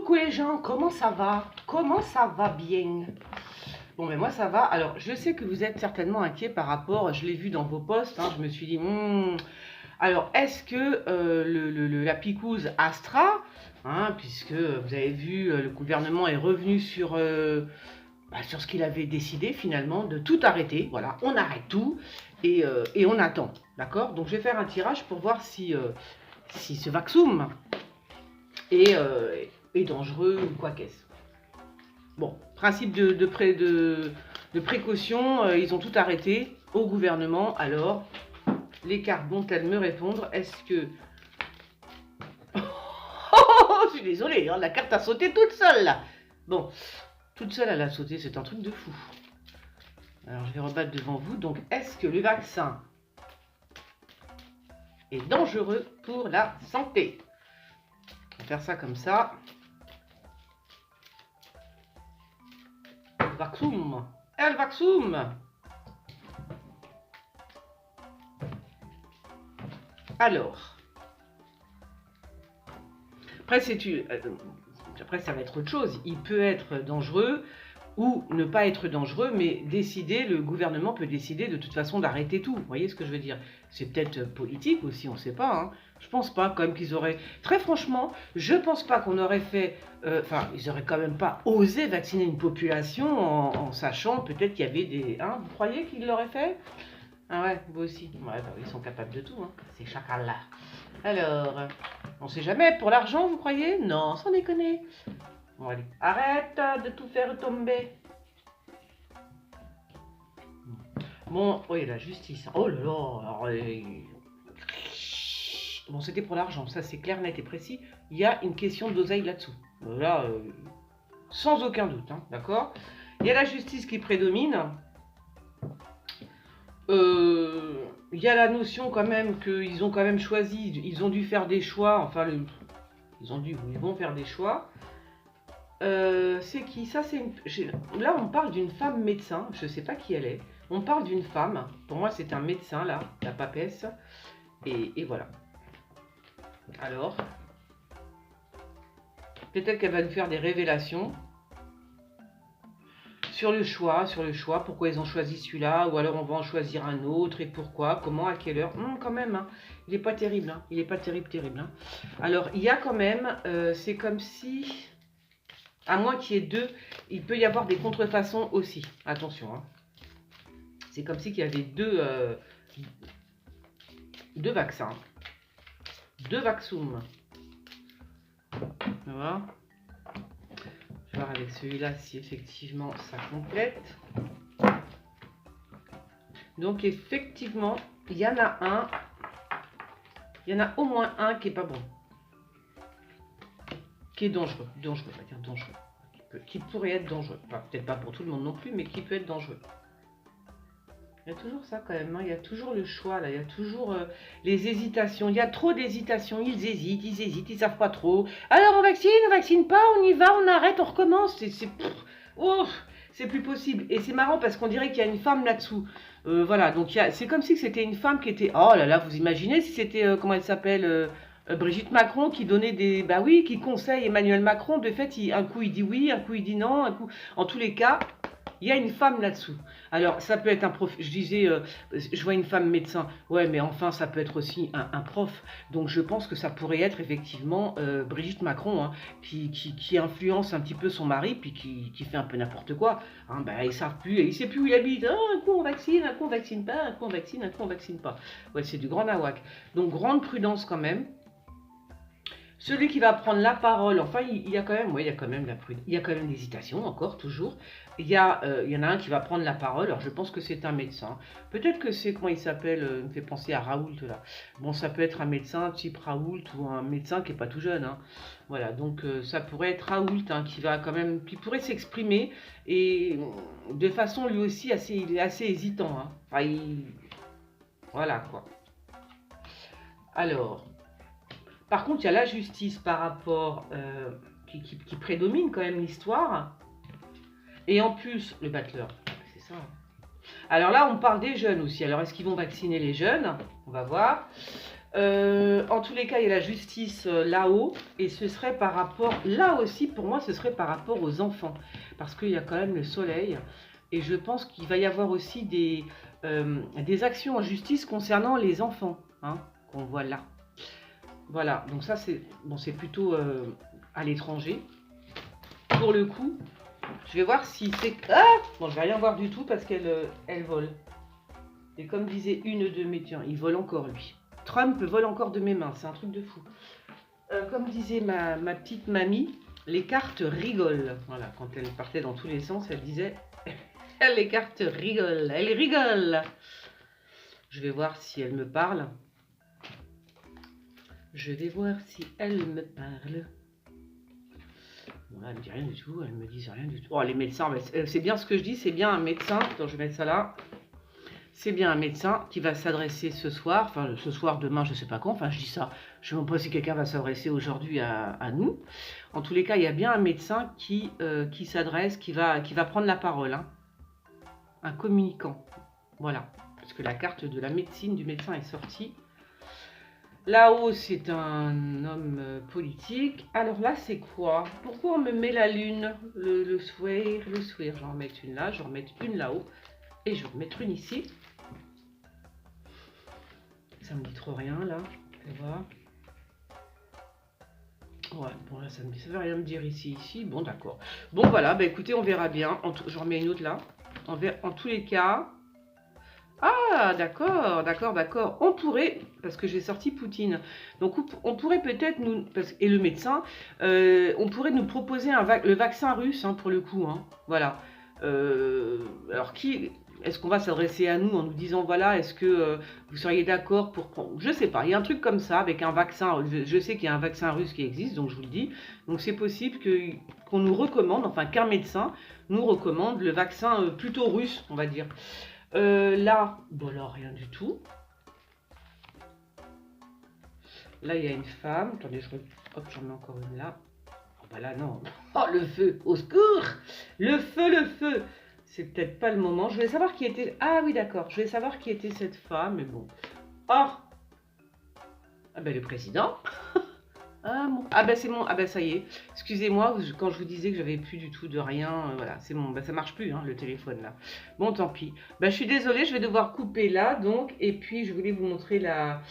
Coucou les gens, comment ça va? Comment ça va bien? Bon, mais moi ça va. Alors, je sais que vous êtes certainement inquiets par rapport, je l'ai vu dans vos posts, hein, je me suis dit, alors est-ce que la picouse Astra, hein, puisque vous avez vu, le gouvernement est revenu sur ce qu'il avait décidé finalement, de tout arrêter, voilà, on arrête tout et on attend, d'accord? Donc je vais faire un tirage pour voir si ce vaccum est dangereux ou quoi qu'est-ce. Bon, principe de précaution, ils ont tout arrêté au gouvernement. Alors, les cartes vont-elles me répondre? Est-ce que... Oh, je suis désolée, hein, la carte a sauté toute seule là. Bon, toute seule elle a sauté, c'est un truc de fou. Alors, je vais rebattre devant vous. Donc, est-ce que le vaccin est dangereux pour la santé? On va faire ça comme ça. Vaccum. El vaccum. Alors. Après, après, ça va être autre chose. Il peut être dangereux ou ne pas être dangereux, mais le gouvernement peut décider de toute façon d'arrêter tout. Vous voyez ce que je veux dire? C'est peut-être politique aussi, on ne sait pas. Hein. Je pense pas quand même qu'ils auraient... Très franchement, je pense pas qu'on aurait fait... ils auraient quand même pas osé vacciner une population en sachant peut-être qu'il y avait des... Hein, vous croyez qu'ils l'auraient fait? Ah ouais, vous aussi. Ouais, bah, ils sont capables de tout, hein. Ces chacals-là. Alors, on sait jamais, pour l'argent, vous croyez? Non, sans déconner. Bon, allez, arrête de tout faire tomber. Bon, oui, la justice. Oh là là, alors, bon, c'était pour l'argent, ça c'est clair, net et précis. Il y a une question d'oseille là-dessous. Là, sans aucun doute, hein, d'accord? Il y a la justice qui prédomine. Il y a la notion quand même qu'ils ont quand même choisi, ils ont dû faire des choix, enfin, ils vont faire des choix. C'est qui? Ça, c'est là, on parle d'une femme médecin, je sais pas qui elle est. On parle d'une femme, pour moi, c'est un médecin, là, la papesse. Et voilà. Alors, peut-être qu'elle va nous faire des révélations sur le choix, pourquoi ils ont choisi celui-là, ou alors on va en choisir un autre, et pourquoi, comment, à quelle heure. Quand même, hein, il n'est pas terrible, hein, il n'est pas terrible. Hein. Alors, il y a quand même, c'est comme si, à moins qu'il y ait deux, il peut y avoir des contrefaçons aussi. Attention, hein. C'est comme si qu'il y avait deux vaccins, deux vaccums. Voilà. Je vais voir avec celui-là si effectivement ça complète. Donc effectivement, il y en a un. Il y en a au moins un qui est pas bon. Qui est dangereux. Dangereux, on va dire dangereux. Qui pourrait être dangereux. Peut-être pas pour tout le monde non plus, mais qui peut être dangereux. Il y a toujours ça quand même, hein. Il y a toujours le choix là, il y a toujours les hésitations, il y a trop d'hésitations, ils hésitent, ils savent pas trop. Alors on vaccine pas, on y va, on arrête, on recommence, c'est plus possible. Et c'est marrant parce qu'on dirait qu'il y a une femme là-dessous. Voilà, donc c'est comme si c'était une femme qui était, oh là là, vous imaginez si c'était, comment elle s'appelle, Brigitte Macron qui donnait des, bah oui, qui conseille Emmanuel Macron, de fait, un coup il dit oui, un coup il dit non, un coup, en tous les cas, il y a une femme là-dessous. Alors, ça peut être un prof. Je disais, je vois une femme médecin. Ouais, mais enfin, ça peut être aussi un prof. Donc, je pense que ça pourrait être effectivement Brigitte Macron, hein, qui influence un petit peu son mari, puis qui fait un peu n'importe quoi. Hein, ben, ils savent plus, ils savent plus où il habite. Ah, un coup on vaccine, un coup on vaccine pas, un coup on vaccine, un coup on vaccine pas. Ouais, c'est du grand nawak. Donc, grande prudence quand même. Celui qui va prendre la parole, enfin, il y a quand même, ouais, il y a quand même l'hésitation encore, toujours. Il y en a un qui va prendre la parole, alors je pense que c'est un médecin. Peut-être que c'est, comment il s'appelle, il me fait penser à Raoult, là. Bon, ça peut être un médecin type Raoult ou un médecin qui n'est pas tout jeune, hein. Voilà, donc ça pourrait être Raoult, hein, qui pourrait s'exprimer, et de façon lui aussi il est assez hésitant, hein. Enfin, voilà, quoi. Alors... Par contre, il y a la justice par rapport qui prédomine quand même l'histoire. Et en plus, le battleur, c'est ça. Alors là, on parle des jeunes aussi. Alors, est-ce qu'ils vont vacciner les jeunes? On va voir. En tous les cas, il y a la justice là-haut, et ce serait par rapport, là aussi pour moi, ce serait par rapport aux enfants, parce qu'il y a quand même le soleil, et je pense qu'il va y avoir aussi des actions en justice concernant les enfants, hein, qu'on voit là. Voilà, donc ça c'est bon, c'est plutôt à l'étranger. Pour le coup, je vais voir si c'est... Ah bon, je vais rien voir du tout parce qu'elle vole. Et comme disait une de mes... Tiens, il vole encore lui. Trump vole encore de mes mains, c'est un truc de fou. Comme disait ma petite mamie, les cartes rigolent. Voilà, quand elle partait dans tous les sens, elle disait les cartes rigolent, elles rigolent. Je vais voir si elle me parle. Je vais voir si elle me parle. Bon, là, elle me dit rien du tout, elle me dit rien du tout. Oh, les médecins, c'est bien ce que je dis, c'est bien un médecin. Attends, je vais mettre ça là. C'est bien un médecin qui va s'adresser ce soir, enfin ce soir, demain, je ne sais pas quand, enfin je dis ça, je ne sais même pas si quelqu'un va s'adresser aujourd'hui à nous. En tous les cas, il y a bien un médecin qui s'adresse, qui va prendre la parole, hein. Un communicant, voilà, parce que la carte de la médecine du médecin est sortie. Là-haut, c'est un homme politique. Alors là, c'est quoi? Pourquoi on me met la lune, le sourire, je vais en remettre une là, je vais en remettre une là-haut, et je vais en remettre une ici. Ça me dit trop rien là, on va voir. Ouais, bon là ça veut rien me dire ici, bon d'accord. Bon voilà, bah écoutez, on verra bien. J'en remets une autre là. En tous les cas. Ah d'accord. On pourrait, parce que j'ai sorti Poutine, donc on pourrait peut-être nous, et le médecin, on pourrait nous proposer le vaccin russe, hein, pour le coup, hein, voilà. Alors est-ce qu'on va s'adresser à nous en nous disant voilà, est-ce que vous seriez d'accord pour prendre... Je sais pas, il y a un truc comme ça avec un vaccin, je sais qu'il y a un vaccin russe qui existe, donc je vous le dis. Donc c'est possible qu'on nous recommande, enfin qu'un médecin nous recommande le vaccin plutôt russe, on va dire. Là, bon là, rien du tout. Là, il y a une femme. Attendez, hop, j'en mets encore une là. Oh bah là, non. Oh, le feu, au secours! Le feu! C'est peut-être pas le moment. Je voulais savoir qui était... Ah oui, d'accord. Je voulais savoir qui était cette femme, mais bon. Oh! Ah ben, le président. Ah ben, c'est mon... Ah ben, ça y est. Excusez-moi, quand je vous disais que j'avais plus du tout de rien, voilà, c'est bon. Ben, ça marche plus, hein, le téléphone, là. Bon, tant pis. Ben, je suis désolée, je vais devoir couper là, donc. Et puis, je voulais vous montrer la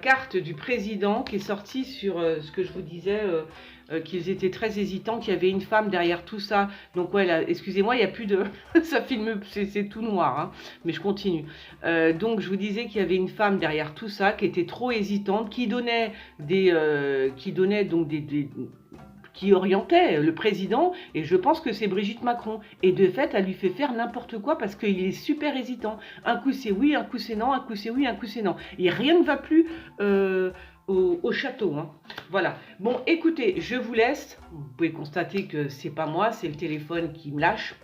carte du président qui est sortie sur ce que je vous disais... qu'ils étaient très hésitants, qu'il y avait une femme derrière tout ça. Donc ouais, excusez-moi, il n'y a plus de... ça filme, c'est tout noir, hein, mais je continue. Donc je vous disais qu'il y avait une femme derrière tout ça, qui était trop hésitante, qui donnait qui orientait le président, et je pense que c'est Brigitte Macron. Et de fait, elle lui fait faire n'importe quoi parce qu'il est super hésitant. Un coup c'est oui, un coup c'est non, un coup c'est oui, un coup c'est non. Et rien ne va plus... au château, hein. Voilà. Bon, écoutez, je vous laisse. Vous pouvez constater que c'est pas moi, c'est le téléphone qui me lâche.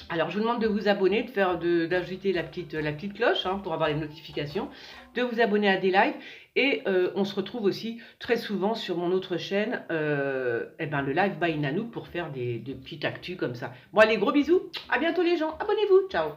Alors, je vous demande de vous abonner, d'ajouter la petite cloche, hein, pour avoir les notifications, de vous abonner à des lives. Et on se retrouve aussi très souvent sur mon autre chaîne, le live by Nanou, pour faire des petites actus comme ça. Bon, allez, gros bisous. À bientôt les gens. Abonnez-vous. Ciao.